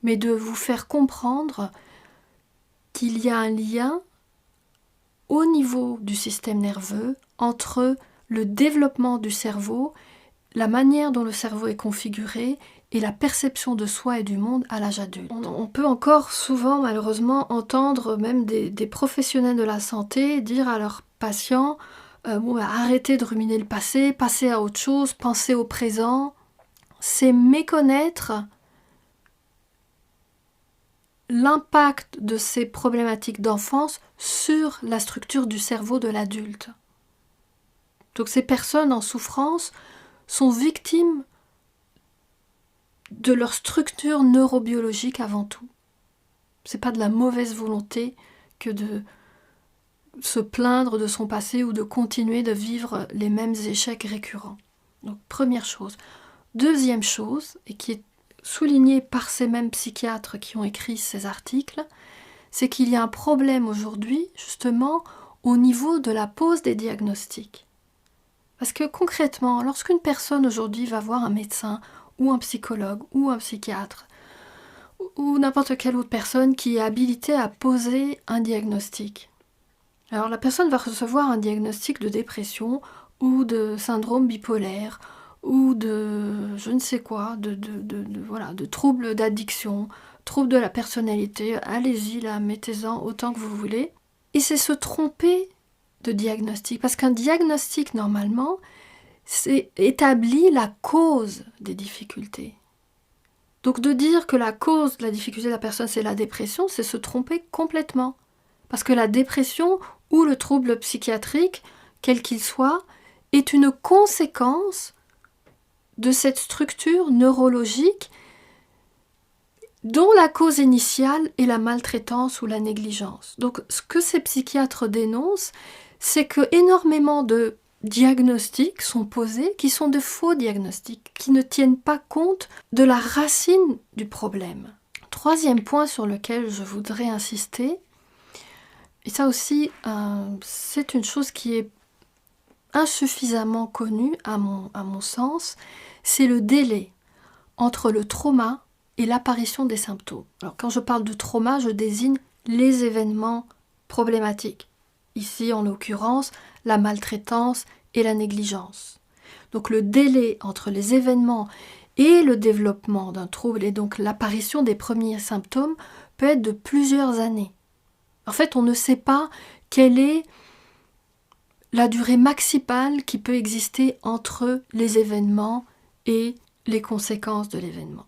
mais de vous faire comprendre qu'il y a un lien au niveau du système nerveux entre le développement du cerveau, la manière dont le cerveau est configuré et la perception de soi et du monde à l'âge adulte. On peut encore souvent malheureusement entendre même des professionnels de la santé dire à leurs patients arrêtez de ruminer le passé, passez à autre chose, pensez au présent. C'est méconnaître l'impact de ces problématiques d'enfance sur la structure du cerveau de l'adulte. Donc ces personnes en souffrance sont victimes de leur structure neurobiologique avant tout. C'est pas de la mauvaise volonté que de se plaindre de son passé ou de continuer de vivre les mêmes échecs récurrents. Donc première chose. Deuxième chose, et qui est soulignée par ces mêmes psychiatres qui ont écrit ces articles, c'est qu'il y a un problème aujourd'hui, justement, au niveau de la pose des diagnostics. Parce que concrètement, lorsqu'une personne aujourd'hui va voir un médecin ou un psychologue ou un psychiatre ou n'importe quelle autre personne qui est habilitée à poser un diagnostic, alors la personne va recevoir un diagnostic de dépression ou de syndrome bipolaire ou de je ne sais quoi, de troubles d'addiction, troubles de la personnalité, allez-y là, mettez-en autant que vous voulez. Et c'est se tromper de diagnostic, parce qu'un diagnostic normalement, c'est établit la cause des difficultés. Donc de dire que la cause de la difficulté de la personne c'est la dépression, c'est se tromper complètement. Parce que la dépression ou le trouble psychiatrique, quel qu'il soit, est une conséquence de cette structure neurologique dont la cause initiale est la maltraitance ou la négligence. Donc ce que ces psychiatres dénoncent, c'est que énormément de diagnostics sont posés qui sont de faux diagnostics, qui ne tiennent pas compte de la racine du problème. Troisième point sur lequel je voudrais insister, et ça aussi c'est une chose qui est insuffisamment connue à mon sens, c'est le délai entre le trauma et l'apparition des symptômes. Alors quand je parle de trauma, je désigne les événements problématiques. Ici, en l'occurrence, la maltraitance et la négligence. Donc le délai entre les événements et le développement d'un trouble et donc l'apparition des premiers symptômes peut être de plusieurs années. En fait, on ne sait pas quelle est la durée maximale qui peut exister entre les événements et les conséquences de l'événement.